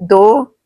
2